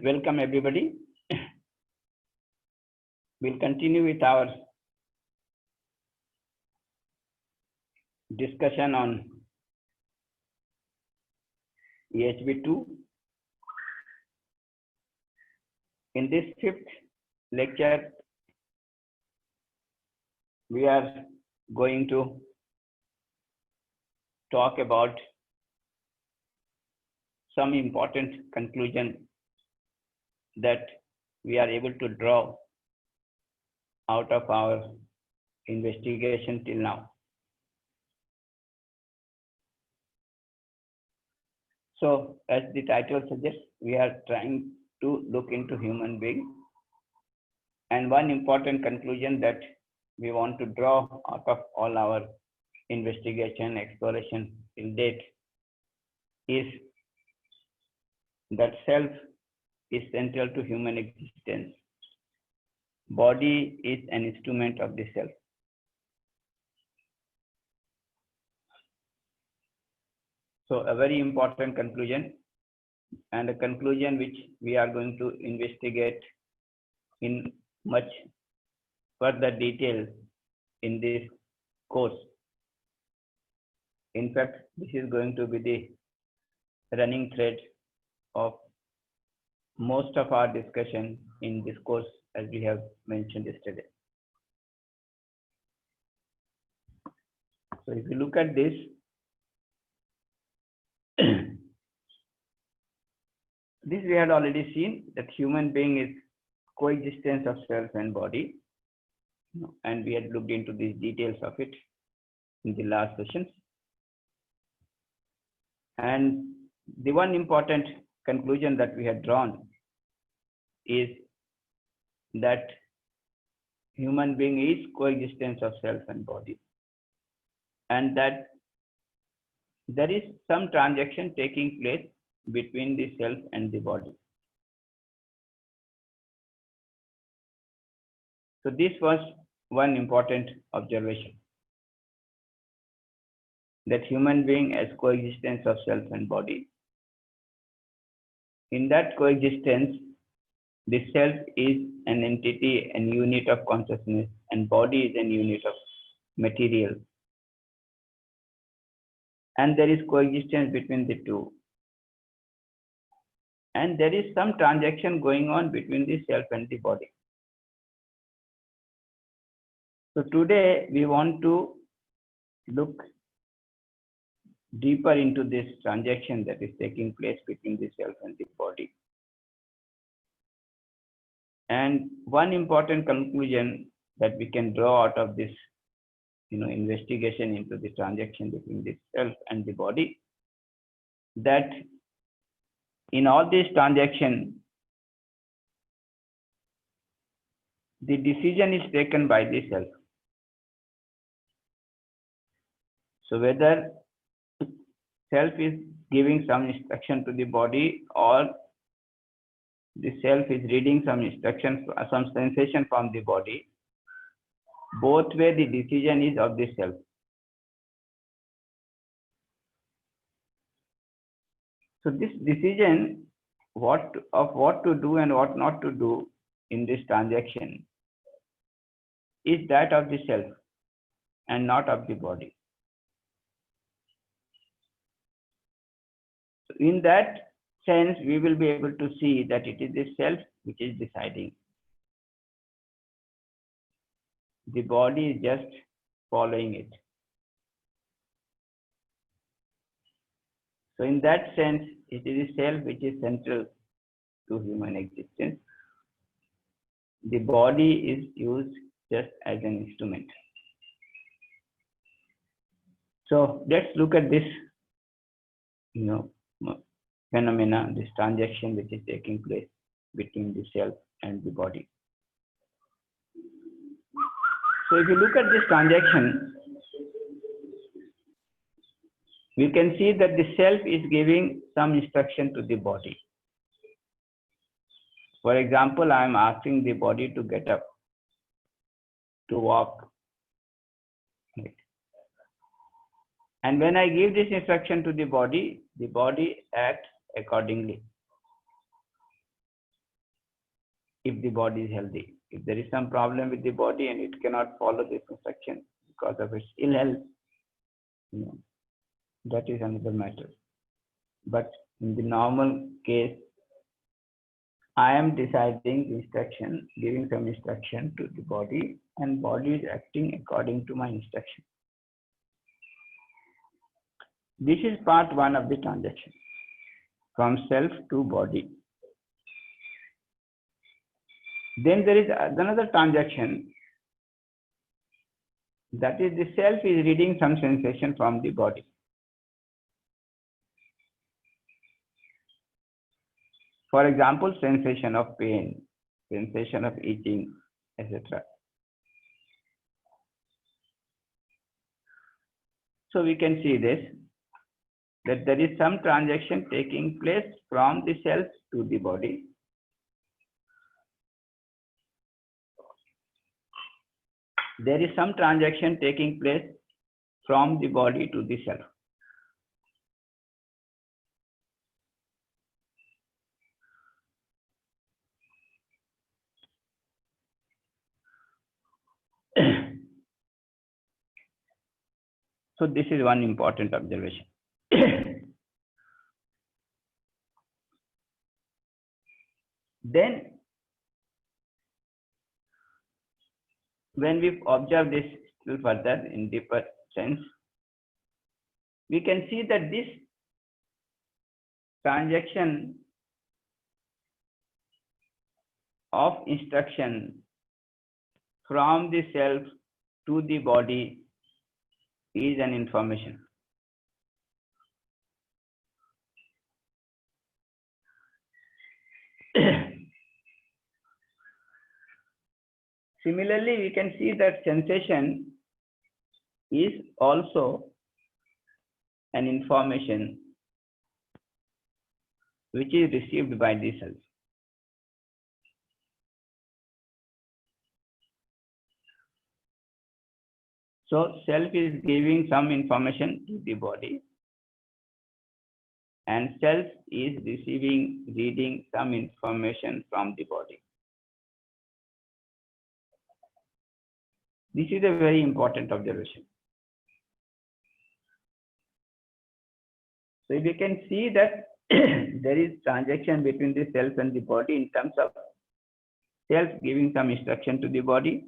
Welcome everybody. We'll continue with our discussion on EHB2. In this fifth lecture, we are going to talk about some important conclusion that we are able to draw out of our investigation till now. So, as the title suggests, we are trying to look into human being. And one important conclusion that we want to draw out of all our investigation, exploration till date is that self is central to human existence. Body is an instrument of the self. So a very important conclusion, and a conclusion which we are going to investigate in much further detail in this course. In fact, this is going to be the running thread of most of our discussion in this course, as we have mentioned yesterday. So if you look at this, this we had already seen that human being is coexistence of self and body, and we had looked into these details of it in the last sessions. And the one important conclusion that we had drawn is that human being is coexistence of self and body, and that there is some transaction taking place between the self and the body. So this was one important observation, that human being as coexistence of self and body. In that coexistence, the self is an entity and unit of consciousness, and body is an unit of material. And there is coexistence between the two. And there is some transaction going on between the self and the body. So today we want to look deeper into this transaction that is taking place between the self and the body. And one important conclusion that we can draw out of this, investigation into the transaction between the self and the body, that in all these transactions, the decision is taken by the self. So whether self is giving some instruction to the body, or the self is reading some instruction, some sensation from the body, both way the decision is of the self. So this decision what to do and what not to do in this transaction is that of the self and not of the body. So in that sense, we will be able to see that it is the self which is deciding. The body is just following it. So in that sense, it is the self which is central to human existence. The body is used just as an instrument. So let's look at this, phenomena, this transaction which is taking place between the self and the body. So if you look at this transaction, we can see that the self is giving some instruction to the body. For example, I am asking the body to get up, to walk. And when I give this instruction to the body acts accordingly. if the body is healthy. If there is some problem with the body and it cannot follow this instruction because of its ill health, you know, that is another matter. But in the normal case, I am deciding the instruction, giving some instruction to the body, and body is acting according to my instruction. This is part one of the transaction, from self to body. Then there is another transaction, that is the self is reading some sensation from the body. For example, sensation of pain, sensation of itching, etc. So we can see this, that there is some transaction taking place from the self to the body. There is some transaction taking place from the body to the self. So this is one important observation. Then, when we observe this still further in deeper sense, we can see that this transaction of instruction from the self to the body is an information. Similarly, we can see that sensation is also an information which is received by the self. So self is giving some information to the body, and self is receiving, reading some information from the body. This is a very important observation. So we can see that there is transaction between the self and the body in terms of self giving some instruction to the body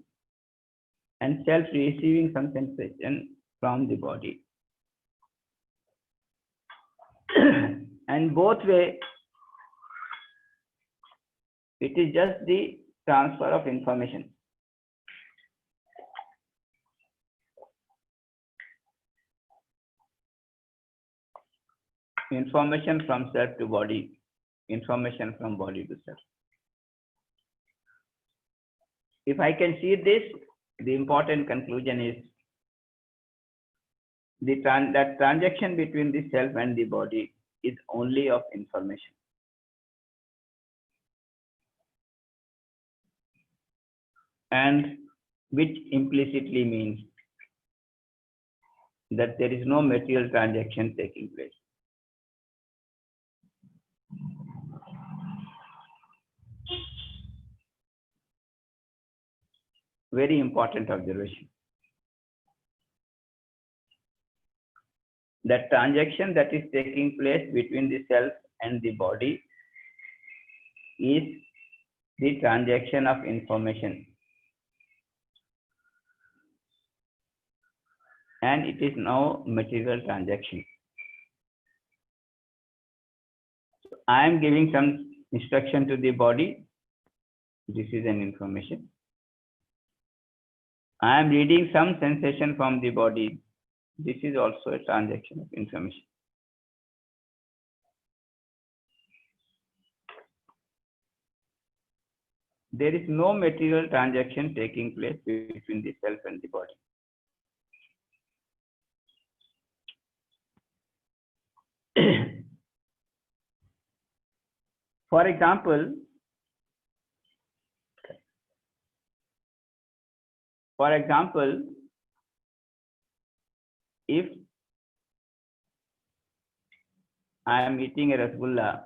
and self receiving some sensation from the body. And both way, it is just the transfer of information. Information from self to body, information from body to self. If I can see this, the important conclusion is that transaction between the self and the body is only of information. And which implicitly means that there is no material transaction taking place. Very important observation. The transaction that is taking place between the self and the body is the transaction of information. And it is no material transaction. So I am giving some instruction to the body. This is an information. I am reading some sensation from the body. This is also a transaction of information. There is no material transaction taking place between the self and the body. For example, if I am eating a rasgulla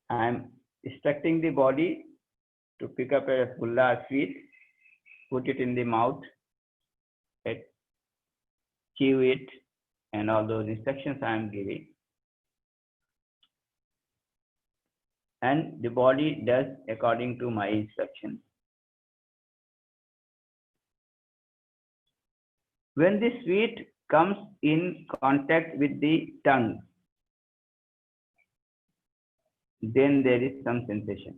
I'm instructing the body to pick up a rasgulla sweet, put it in the mouth, right, chew it, and all those instructions I am giving. And the body does according to my instructions. When the sweet comes in contact with the tongue, then there is some sensation.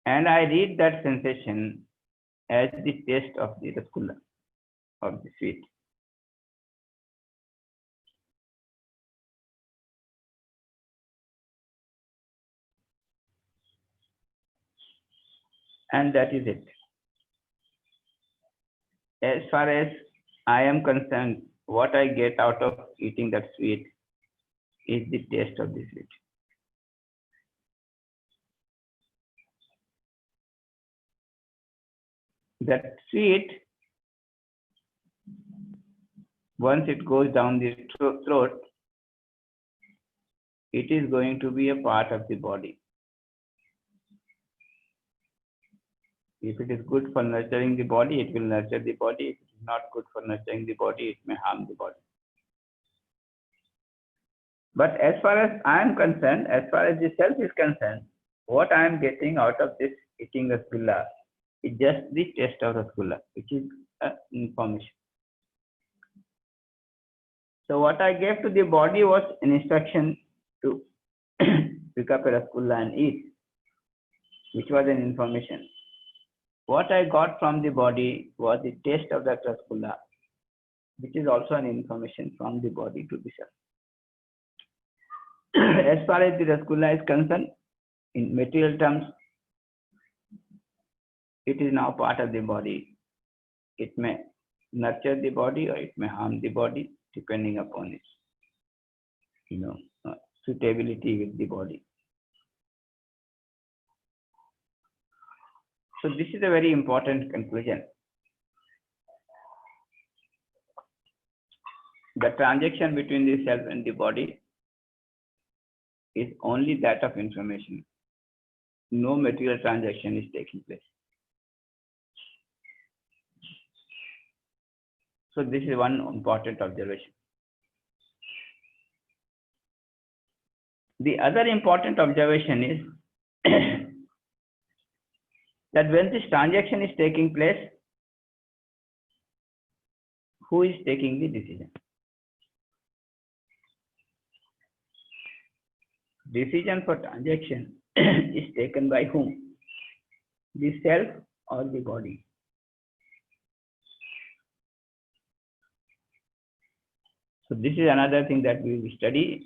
And I read that sensation as the taste of the rasgulla, of the sweet. And that is it. As far as I am concerned, what I get out of eating that sweet is the taste of the sweet. That sweet, once it goes down the throat, it is going to be a part of the body. If it is good for nurturing the body, it will nurture the body. If it is not good for nurturing the body, it may harm the body. But as far as I am concerned, as far as the self is concerned, what I am getting out of this eating rasgulla is just the taste of rasgulla, which is information. So what I gave to the body was an instruction to pick up a rasgulla and eat, which was an information. What I got from the body was the taste of that rasgulla, which is also an information from the body to the self. As far as the rasgulla is concerned, in material terms, it is now part of the body. It may nurture the body or it may harm the body, depending upon its, suitability with the body. So this is a very important conclusion. The transaction between the self and the body is only that of information. No material transaction is taking place. So this is one important observation. The other important observation is that when this transaction is taking place, who is taking the decision? Decision for transaction is taken by whom? The self or the body? So this is another thing that we will study.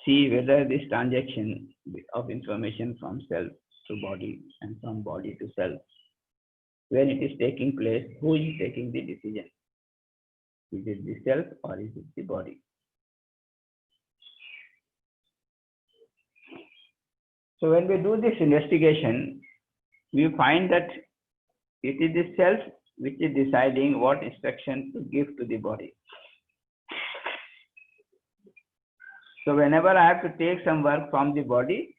See whether this transaction of information from self to body and from body to self, when it is taking place, who is taking the decision? Is it the self or is it the body? So when we do this investigation, we find that it is the self which is deciding what instruction to give to the body. So whenever I have to take some work from the body,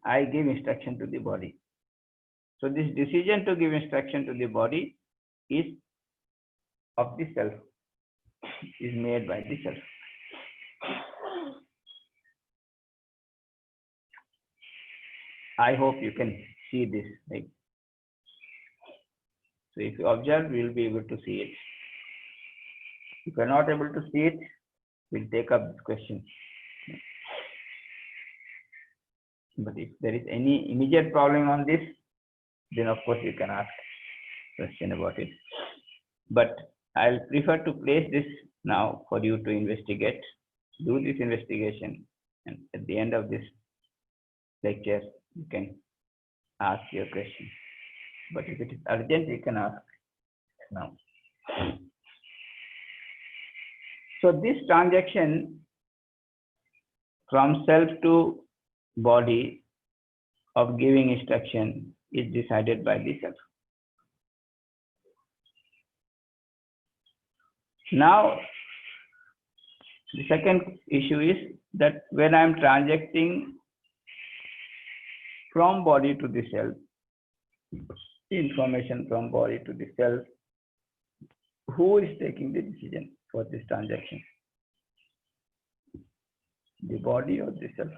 I give instruction to the body. So this decision to give instruction to the body is of the self, is made by the self. I hope you can see this. Right? So if you observe, you will be able to see it. If you are not able to see it, we'll take up this question. But if there is any immediate problem on this, then of course you can ask question about it. But I'll prefer to place this now for you to investigate, do this investigation, and at the end of this lecture, you can ask your question. But if it is urgent, you can ask now. So this transaction from self to body of giving instruction is decided by the self. Now, the second issue is that when I'm transacting from body to the cell, information from body to the cell, who is taking the decision for this transaction? The body or the cell?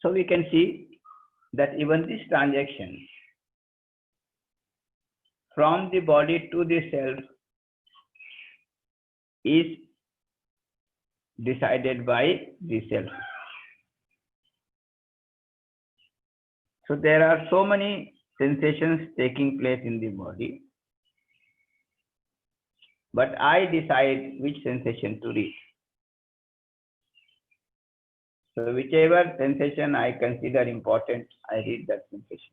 So we can see that even this transaction from the body to the cell is decided by the cell. So there are so many sensations taking place in the body, but I decide which sensation to read. So whichever sensation I consider important, I read that sensation.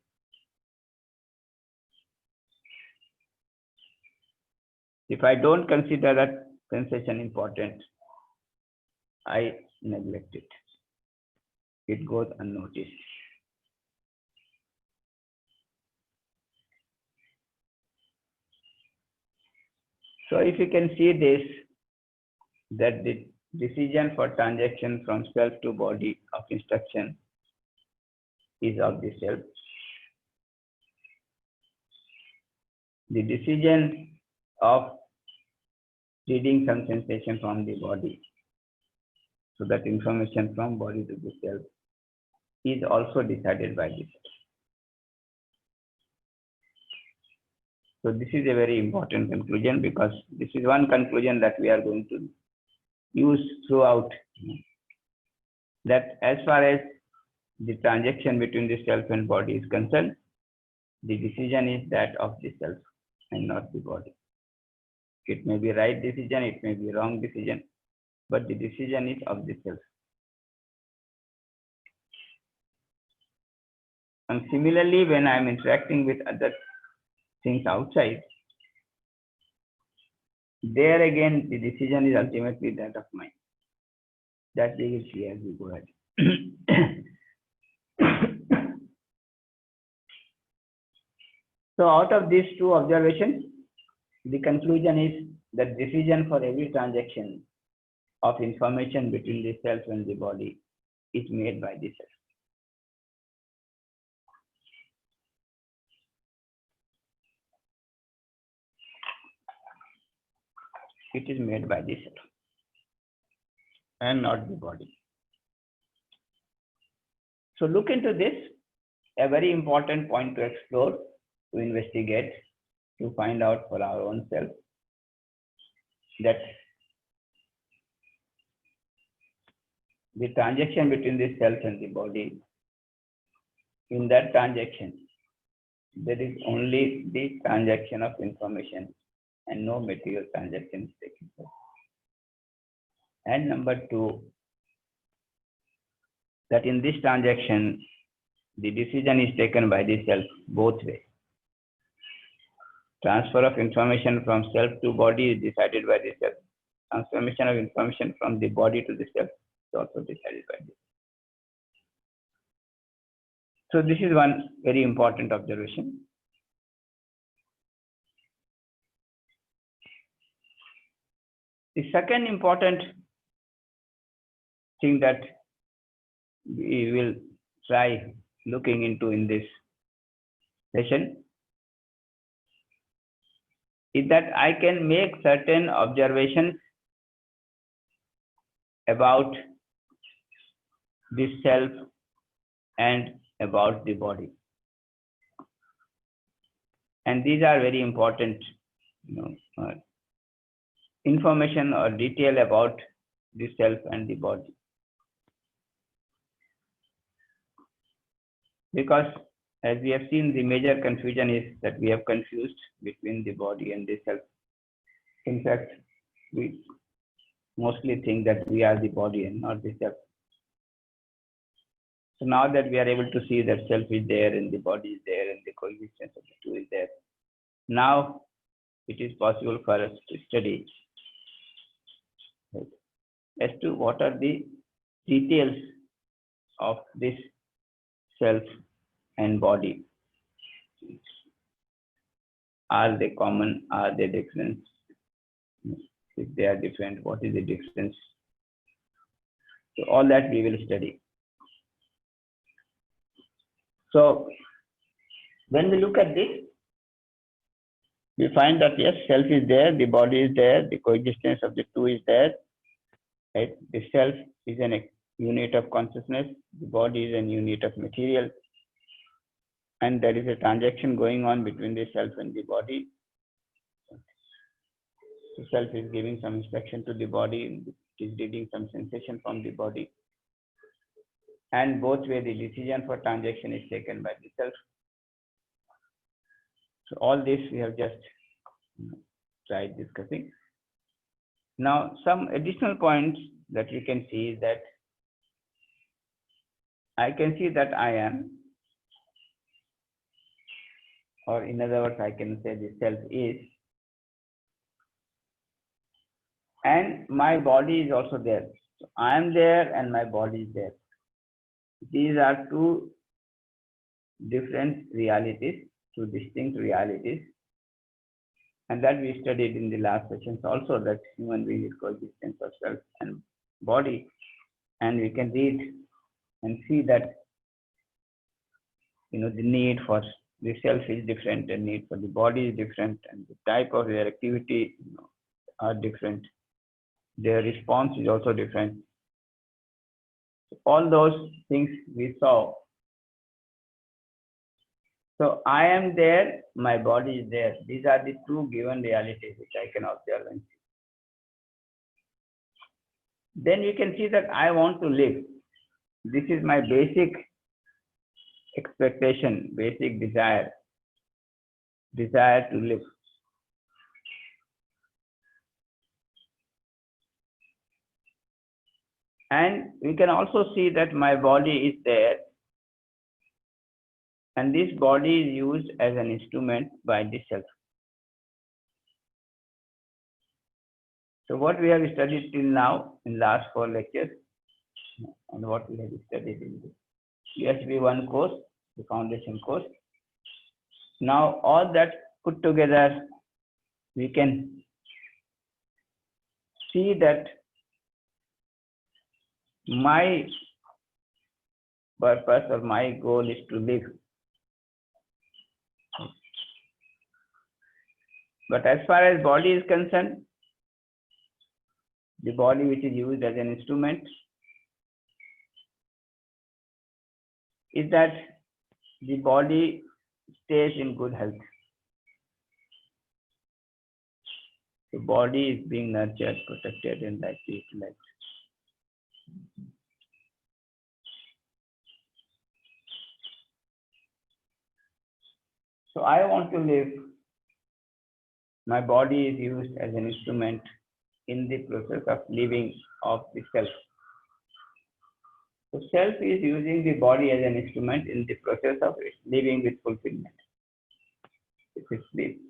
If I don't consider that sensation important, I neglect it. It goes unnoticed. So if you can see this, that the decision for transaction from self to body of instruction is of the self. The decision of reading some sensation from the body, so that information from body to the self is also decided by the self. So this is a very important conclusion, because this is one conclusion that we are going to use throughout, that as far as the transaction between the self and body is concerned, the decision is that of the self and not the body. It may be right decision, it may be wrong decision, but the decision is of the self. And similarly, when I am interacting with other things outside, there again the decision is ultimately that of mind. That we will see as we go ahead. So out of these two observations, the conclusion is that decision for every transaction of information between the self and the body is made by the self. It is made by the self and not the body. So look into this, a very important point to explore, to investigate, to find out for our own self, that the transaction between the self and the body, in that transaction, there is only the transaction of information and no material transaction is taking place. And number two, that in this transaction, the decision is taken by the self both ways. Transfer of information from self to body is decided by the self. Transformation of information from the body to the self is also decided by the self. So this is one very important observation. The second important thing that we will try looking into in this session is that I can make certain observations about the self and about the body. And these are very important, information or detail about the self and the body. Because as we have seen, the major confusion is that we have confused between the body and the self. In fact, we mostly think that we are the body and not the self. So now that we are able to see that self is there and the body is there and the coexistence of the two is there, now it is possible for us to study as to what are the details of this self and body. Are they common? Are they different? If they are different, what is the difference? So all that we will study. So when we look at this, we find that yes, self is there, the body is there, the coexistence of the two is there. Right? The self is a unit of consciousness, the body is a unit of material, and there is a transaction going on between the self and the body. The self is giving some instruction to the body, it is reading some sensation from the body, and both way the decision for transaction is taken by the self. So all this we have just tried discussing. Now some additional points that we can see is that I can see that I am, or in other words, I can say the self is, and my body is also there. So I am there and my body is there. These are two different realities, two distinct realities, and that we studied in the last sessions also, that human being is coexistence of self and body, and we can read and see that the need for the self is different, the need for the body is different, and the type of their activity are different. Their response is also different. So all those things we saw. So I am there, my body is there. These are the two given realities which I can observe and see. Then we can see that I want to live. This is my basic expectation, basic desire to live. And we can also see that my body is there, and this body is used as an instrument by the self. So what we have studied till now in last 4 lectures, and what we have studied in the USB 1 course, the foundation course. Now all that put together, we can see that my purpose or my goal is to live. But as far as body is concerned, the body which is used as an instrument, is that the body stays in good health. The body is being nurtured, protected, and utilized. So I want to live. My body is used as an instrument in the process of living of the self. So self is using the body as an instrument in the process of living with fulfillment. It is sleep,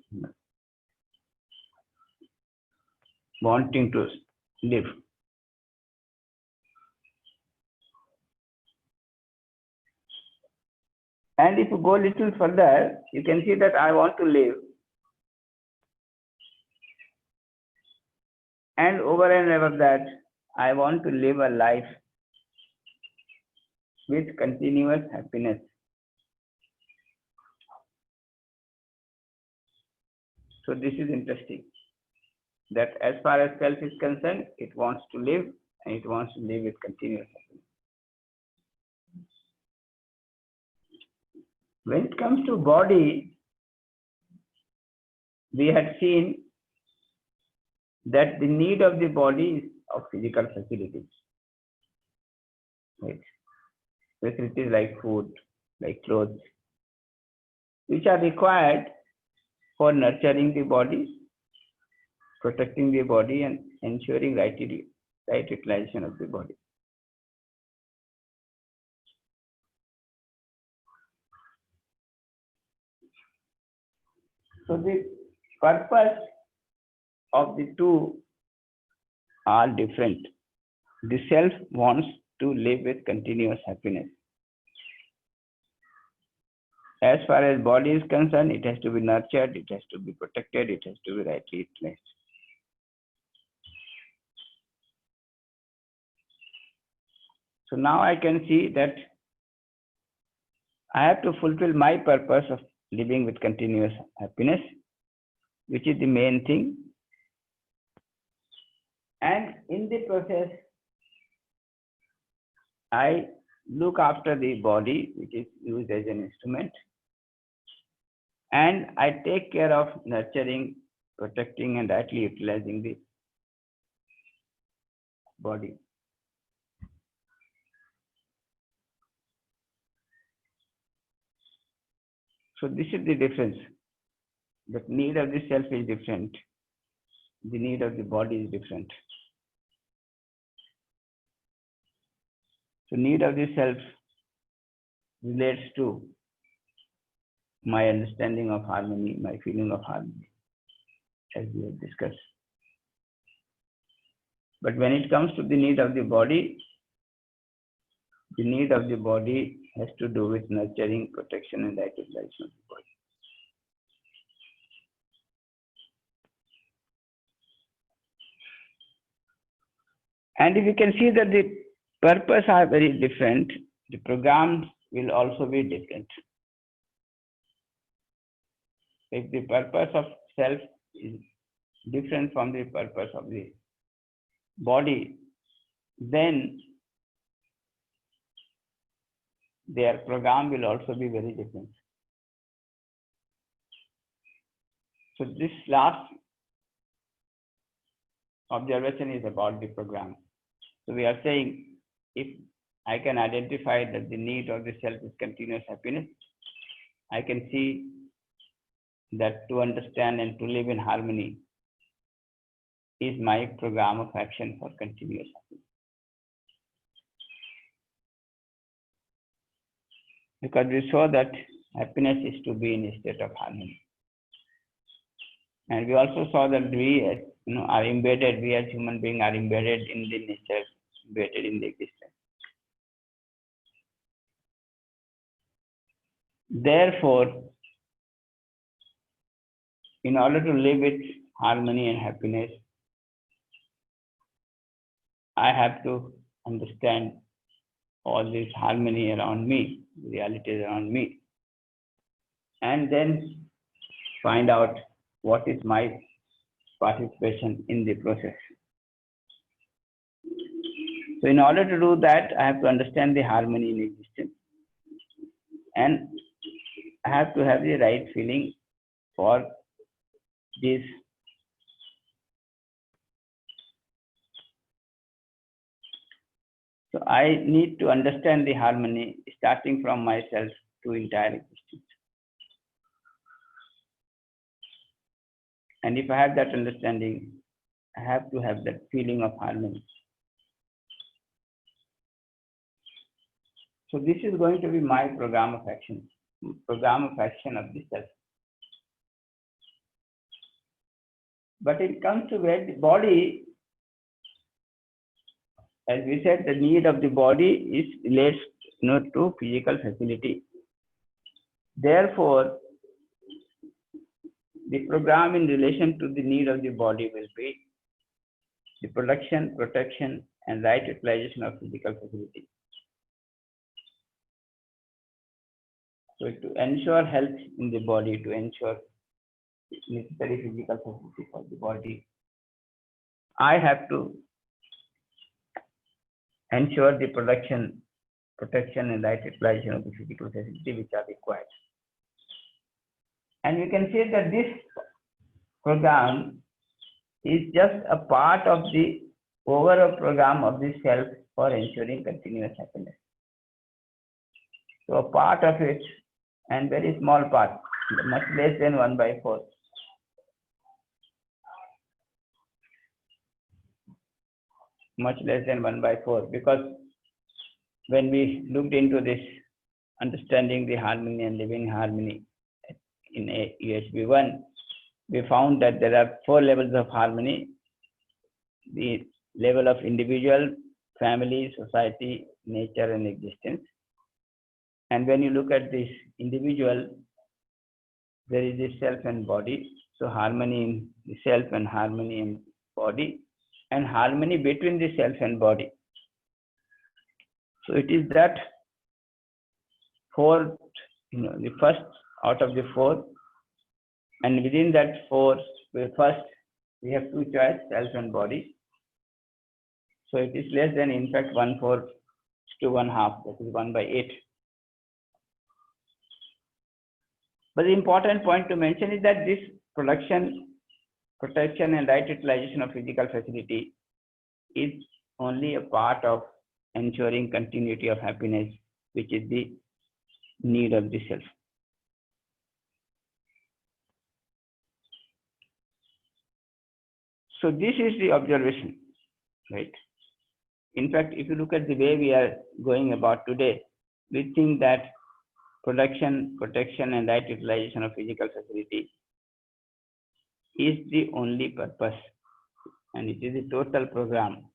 wanting to live. And if you go a little further, you can see that I want to live. And over and above that, I want to live a life with continuous happiness. So this is interesting, that as far as self is concerned, it wants to live, and it wants to live with continuous happiness. When it comes to body, we had seen that the need of the body is of physical facilities. Right? Facilities like food, like clothes, which are required for nurturing the body, protecting the body, and ensuring right utilization of the body. So the purpose of the two are different. the self wants to live with continuous happiness. As far as body is concerned, it has to be nurtured, it has to be protected, it has to be rightly utilized. So now I can see that I have to fulfill my purpose of living with continuous happiness, which is the main thing. And in the process, I look after the body, which is used as an instrument, and I take care of nurturing, protecting, and rightly utilizing the body. So this is the difference. The need of the self is different. The need of the body is different. So need of the self relates to my understanding of harmony, my feeling of harmony, as we have discussed. But when it comes to the need of the body has to do with nurturing, protection, and right utilization of the body. And if you can see that the purpose are very different, the programs will also be different. If the purpose of self is different from the purpose of the body, then their program will also be very different. So this last observation is about the program. So we are saying, if I can identify that the need of the self is continuous happiness, I can see that to understand and to live in harmony is my program of action for continuous happiness. Because we saw that happiness is to be in a state of harmony. And we also saw that we are embedded, we as human beings are embedded in the nature, embedded in the existence. Therefore, in order to live with harmony and happiness, I have to understand all this harmony around me, realities around me, and then find out what is my participation in the process. So in order to do that, I have to understand the harmony in existence, and I have to have the right feeling for this. So I need to understand the harmony starting from myself to entire existence. And if I have that understanding, I have to have that feeling of harmony. So this is going to be my program of action of the self. But it comes to where the body, as we said, the need of the body is relates to physical facility. Therefore, the program in relation to the need of the body will be the production, protection, and right utilization of physical facility. So to ensure health in the body, to ensure necessary physical facility for the body, I have to ensure the production, protection, and right utilization of the physical facility which are required. And you can see that this program is just a part of the overall program of the self for ensuring continuous happiness. So a part of it, and very small part, much less than 1/4. Much less than 1/4, because when we looked into this, understanding the harmony and living harmony in UHB 1, we found that there are 4 levels of harmony: the level of individual, family, society, nature, and existence. And when you look at this individual, there is the self and body. So harmony in the self and harmony in body, and harmony between the self and body. So it is that four, the first out of the four, and within that four, first we have two choices, self and body. So it is less than, in fact, 1/4 to 1/2, that is 1/8. But the important point to mention is that this production, protection, and right utilization of physical facility is only a part of ensuring continuity of happiness, which is the need of the self. So this is the observation, right? In fact, if you look at the way we are going about today, we think that production, protection, and right utilization of physical facility is the only purpose, and it is a total program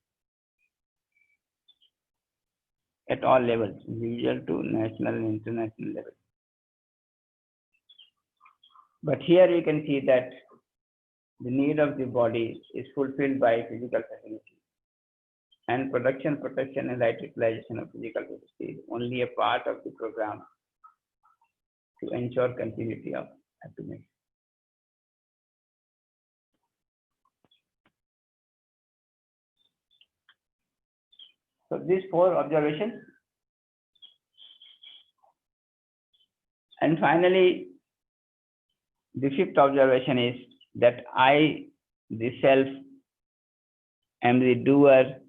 at all levels, individual to national and international level. But here we can see that the need of the body is fulfilled by physical facility, and production, protection, and right utilization of physical facility is only a part of the program to ensure continuity of happiness. So these four observations. And finally, the fifth observation is that I, the self, am the doer,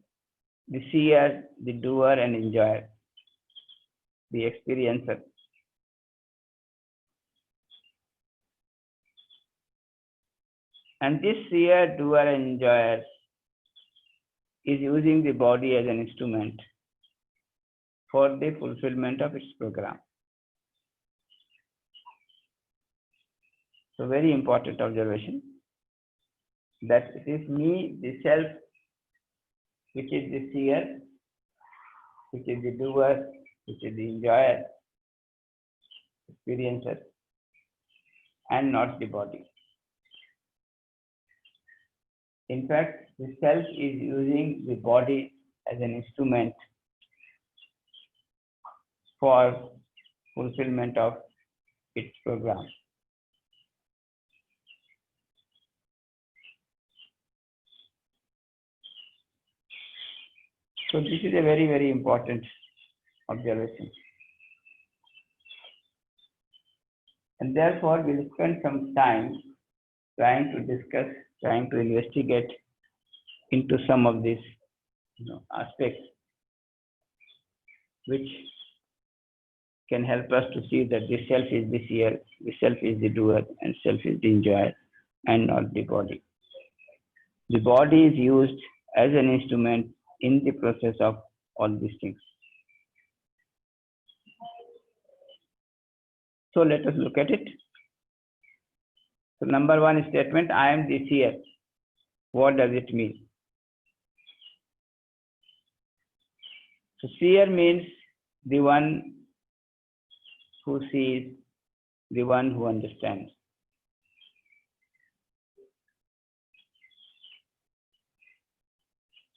the seer, the doer and enjoyer, the experiencer. And this seer, doer, and enjoyer is using the body as an instrument for the fulfillment of its program. So very important observation that it is me, the self, which is the seer, which is the doer, which is the enjoyer, experiencer, and not the body. In fact, the self is using the body as an instrument for fulfillment of its program. So this is a very, very important observation. And therefore, we'll spend some time trying to discuss, trying to investigate into some of these aspects, which can help us to see that the self is the seer, the self is the doer, and self is the enjoyer, and not the body. The body is used as an instrument in the process of all these things. So let us look at it. So number one statement, I am the seer. What does it mean? So seer means the one who sees, the one who understands.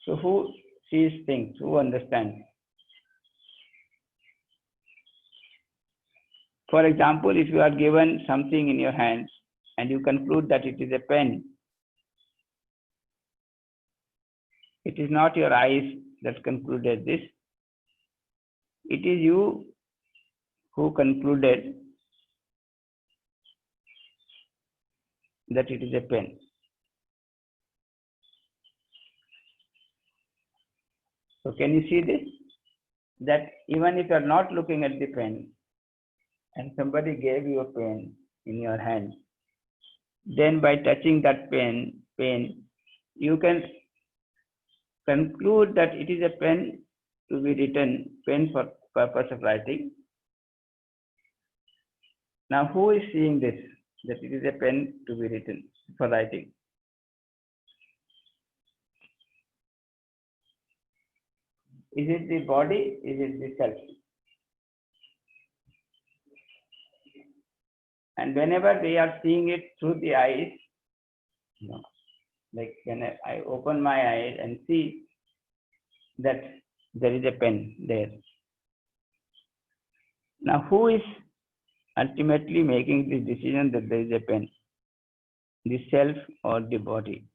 So who sees things, who understands? For example, if you are given something in your hands and you conclude that it is a pen, it is not your eyes that concluded this. It is you who concluded that it is a pen. So can you see this? That even if you are not looking at the pen and somebody gave you a pen in your hand, then by touching that pen, you can conclude that it is a pen to be written, pen for purpose of writing. Now, who is seeing this, that it is a pen to be written for writing? Is it the body? Is it the self? And whenever we are seeing it through the eyes, you know, like when I open my eyes and see that there is a pen there. Now, who is ultimately making the decision that there is a pen? The self or the body?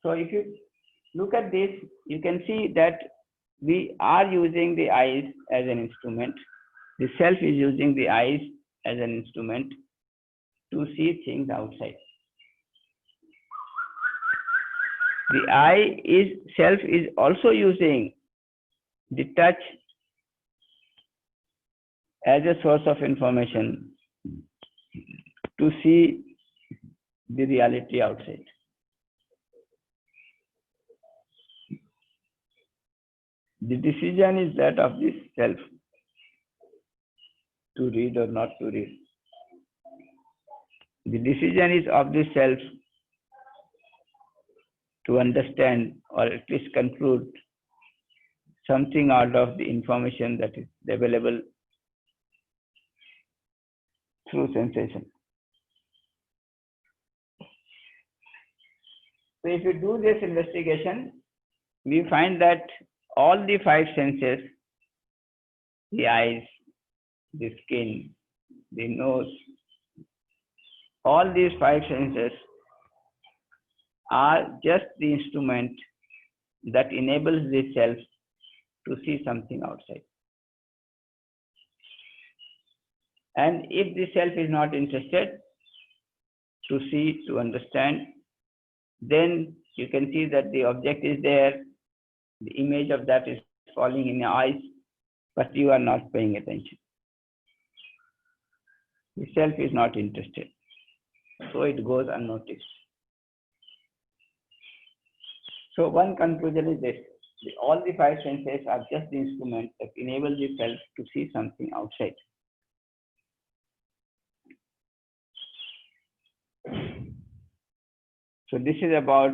So if you look at this, you can see that we are using the eyes as an instrument. The self is using the eyes as an instrument to see things outside. The self is also using the touch as a source of information to see the reality outside. The decision is that of the self to read or not to read. The decision is of the self to understand or at least conclude something out of the information that is available through sensation. So if you do this investigation, we find that all the five senses, the eyes, the skin, the nose, all these five senses are just the instrument that enables the self to see something outside. And if the self is not interested to see, to understand, then you can see that the object is there, the image of that is falling in your eyes, but you are not paying attention. The self is not interested, so it goes unnoticed. So one conclusion is this: all the five senses are just the instruments that enable the self to see something outside. So this is about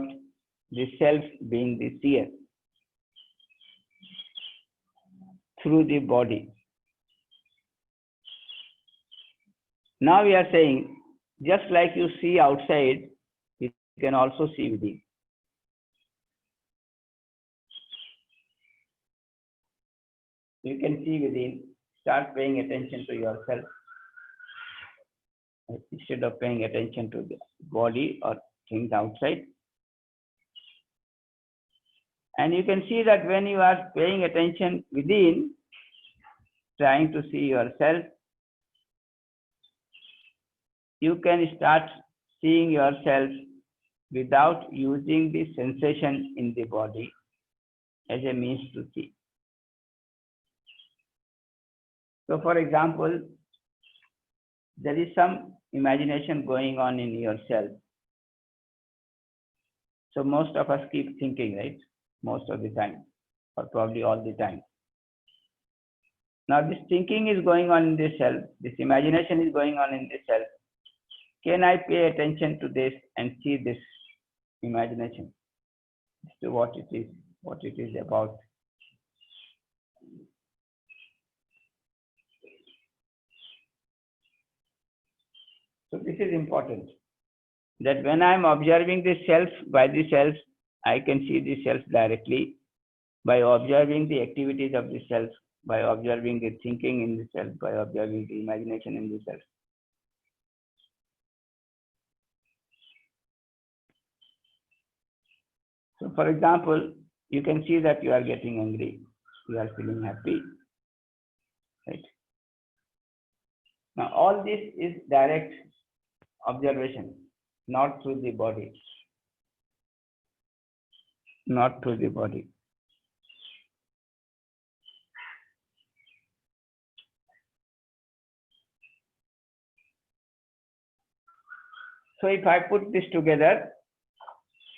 the self being the seer through the body. Now we are saying, just like you see outside, you can also see within. You can see within, start paying attention to yourself instead of paying attention to the body or things outside. And you can see that when you are paying attention within, trying to see yourself, you can start seeing yourself without using the sensation in the body as a means to see. So for example, there is some imagination going on in yourself. So most of us keep thinking, right? Most of the time, or probably all the time. Now this thinking is going on in the self, this imagination is going on in the self. Can I pay attention to this and see this imagination as to what it is about? So this is important, that when I am observing the self by the self, I can see the self directly by observing the activities of the self, by observing the thinking in the self, by observing the imagination in the self. So for example, you can see that you are getting angry, you are feeling happy, right? Now all this is direct observation, not through the body. Not through the body. So if I put this together,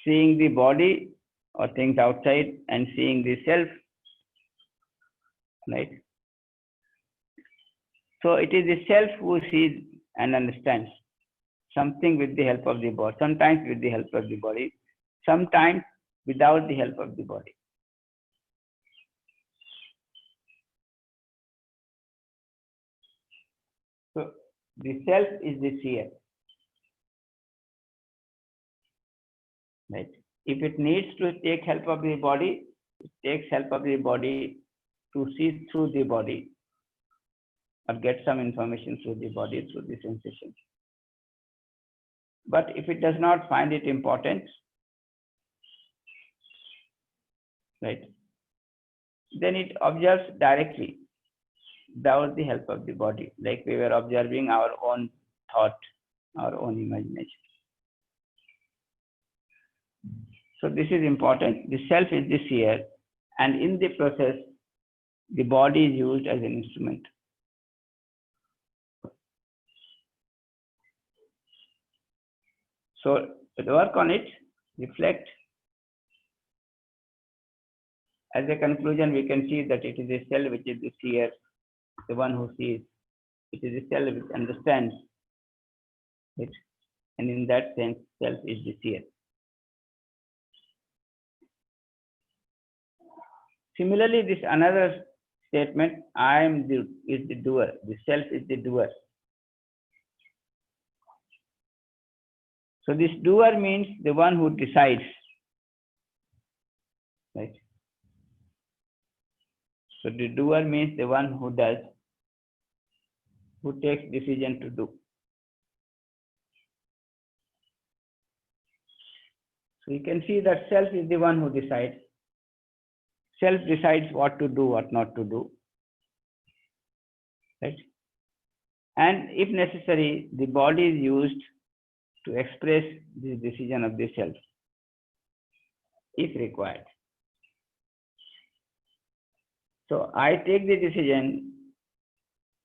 seeing the body or things outside and seeing the self, right? So it is the self who sees and understands something with the help of the body, sometimes with the help of the body, sometimes without the help of the body. So the self is the seer, right? If it needs to take help of the body, it takes help of the body to see through the body or get some information through the body, through the sensations. But if it does not find it important, right, then it observes directly without the help of the body, like we were observing our own thought, our own imagination. So this is important. The self is the seer, and in the process, the body is used as an instrument. So work on it, reflect. As a conclusion, we can see that it is a self which is the seer, the one who sees. It is a self which understands it, and in that sense, self is the seer. Similarly, this another statement, I am is the doer. The self is the doer. So this doer means the one who decides, right? So the doer means the one who does, who takes decision to do. So you can see that self is the one who decides. Self decides what to do, what not to do, right? And if necessary, the body is used to express the decision of the self, if required. So I take the decision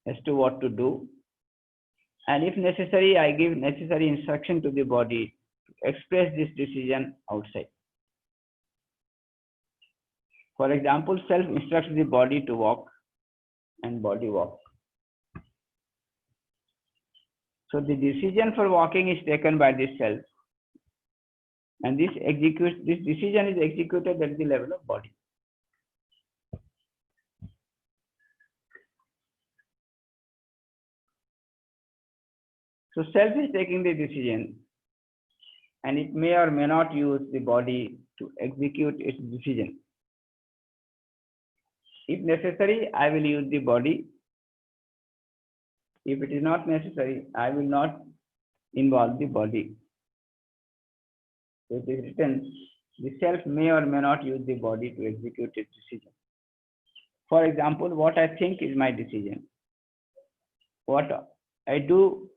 as to what to do, and if necessary, I give necessary instruction to the body to express this decision outside. For example, self instructs the body to walk, and body walks. So the decision for walking is taken by the self, and this decision is executed at the level of body. So self is taking the decision, and it may or may not use the body to execute its decision. If necessary, I will use the body. If it is not necessary, I will not involve the body. So it is written, the self may or may not use the body to execute its decision. For example, what I think is my decision. What I do,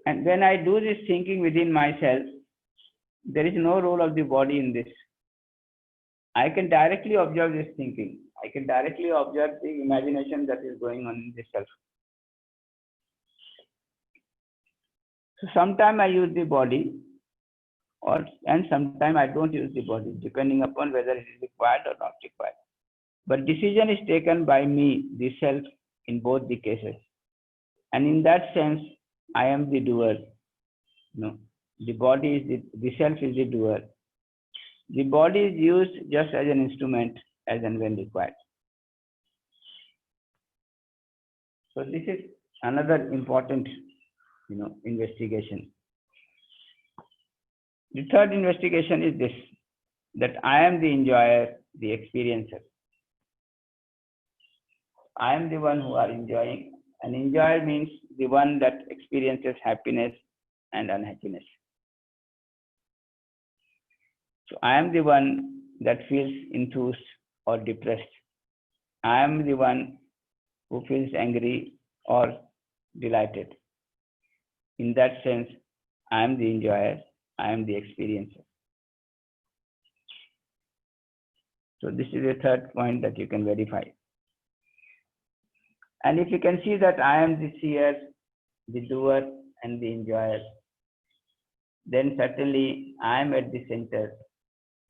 and when I do this thinking within myself, there is no role of the body in this. I can directly observe this thinking. I can directly observe the imagination that is going on in the self. So sometimes I use the body, and sometimes I don't use the body, depending upon whether it is required or not required. But decision is taken by me, the self, in both the cases. And in that sense, I am the doer. No, the body is the self is the doer. The body is used just as an instrument as and when required. So this is another important, investigation. The third investigation is this, that I am the enjoyer, the experiencer. I am the one who are enjoying. An enjoyer means the one that experiences happiness and unhappiness. So I am the one that feels enthused or depressed. I am the one who feels angry or delighted. In that sense, I am the enjoyer, I am the experiencer. So this is a third point that you can verify. And if you can see that I am the seer, the doer, and the enjoyer, then certainly I am at the center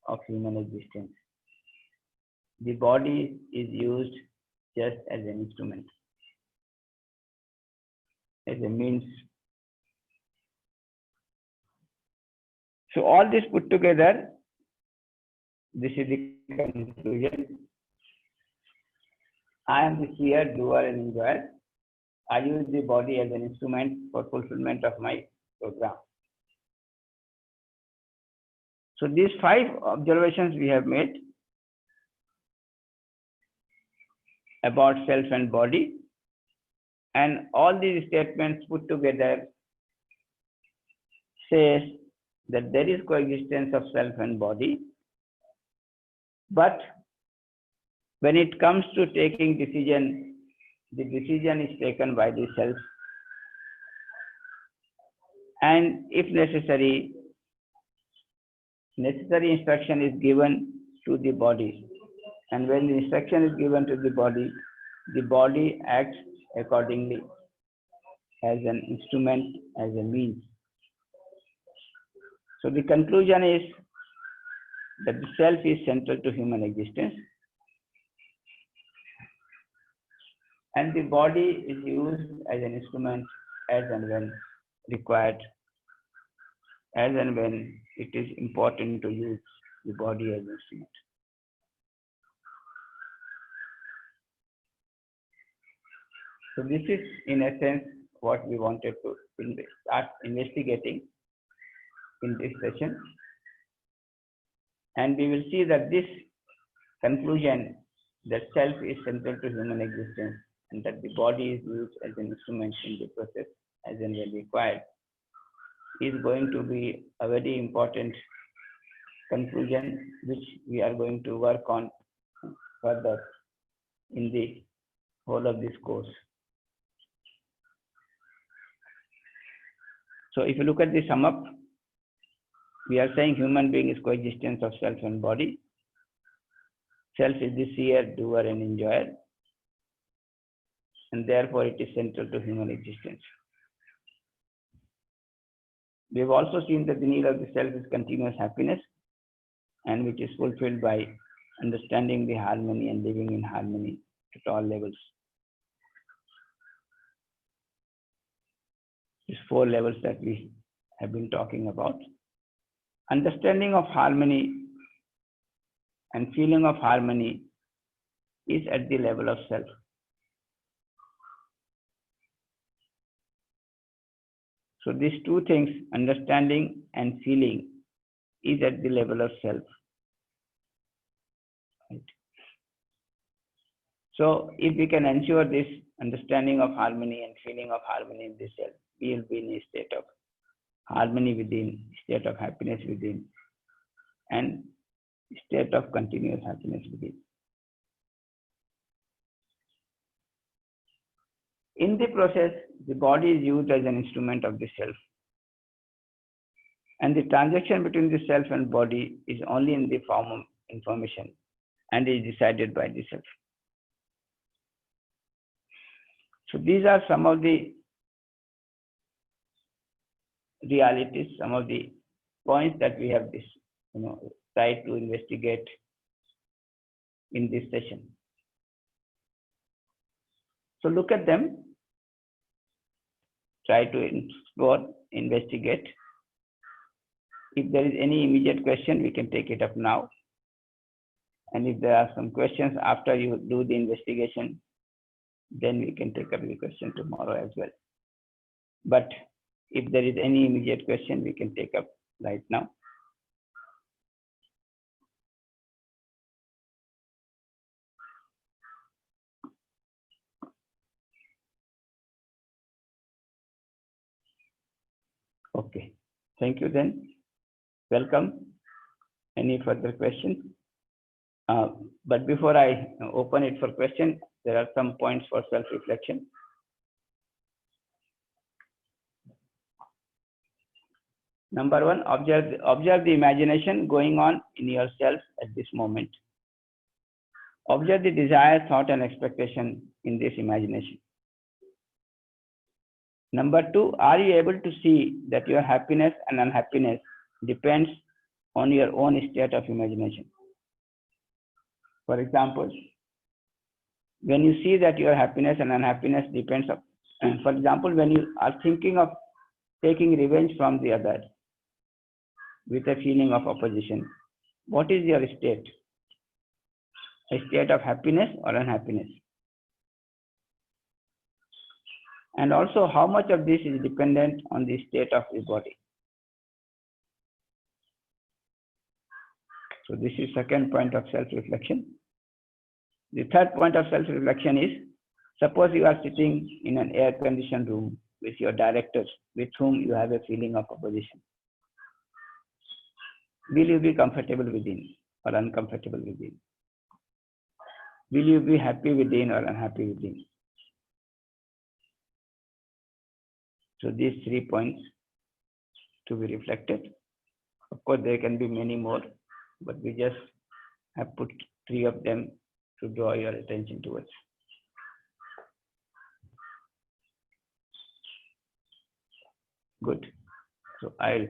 of human existence. The body is used just as an instrument. as a means. So all this put together, this is the conclusion. I am the seer, doer, and enjoyer. I use the body as an instrument for fulfillment of my program. So these 5 observations we have made about self and body, and all these statements put together says that there is coexistence of self and body, but when it comes to taking decision, the decision is taken by the self, and if necessary instruction is given to the body, and when the instruction is given to the body acts accordingly as an instrument, as a means. So the conclusion is that the self is central to human existence, and the body is used as an instrument as and when required, as and when it is important to use the body as an instrument. So this is in essence what we wanted to start investigating in this session. And we will see that this conclusion, that self is central to human existence and that the body is used as an instrument in the process as and when required, is going to be a very important conclusion which we are going to work on further in the whole of this course. So if you look at the sum up, we are saying human being is coexistence of self and body. Self is the seer, doer, and enjoyer, and therefore it is central to human existence. We have also seen that the need of the self is continuous happiness, and which is fulfilled by understanding the harmony and living in harmony at all levels. These 4 levels that we have been talking about. Understanding of harmony and feeling of harmony is at the level of self. So these 2 things, understanding and feeling, is at the level of self. Right. So if we can ensure this understanding of harmony and feeling of harmony in the self, we will be in a state of harmony within, state of happiness within, and state of continuous happiness within. In the process, the body is used as an instrument of the self. And the transaction between the self and body is only in the form of information and is decided by the self. So these are some of the realities, some of the points that we have tried to investigate in this session. So look at them, try to explore, investigate. If there is any immediate question, we can take it up now. And if there are some questions after you do the investigation, then we can take up the question tomorrow as well. But if there is any immediate question, we can take up right now. Okay, thank you then. Welcome. Any further questions? But before I open it for questions, there are some points for self-reflection. Number 1, observe the imagination going on in yourself at this moment. Observe the desire, thought, and expectation in this imagination. Number 2, are you able to see that your happiness and unhappiness depends on your own state of imagination? For example, when you see that your happiness and unhappiness depends For example, when you are thinking of taking revenge from the other with a feeling of opposition, what is your state? A state of happiness or unhappiness? And also, how much of this is dependent on the state of the body? So this is second point of self-reflection. The third point of self-reflection is, suppose you are sitting in an air-conditioned room with your directors with whom you have a feeling of opposition. Will you be comfortable within or uncomfortable within? Will you be happy within or unhappy within? So these 3 points to be reflected. Of course, there can be many more, but we just have put 3 of them to draw your attention towards. Good. So I'll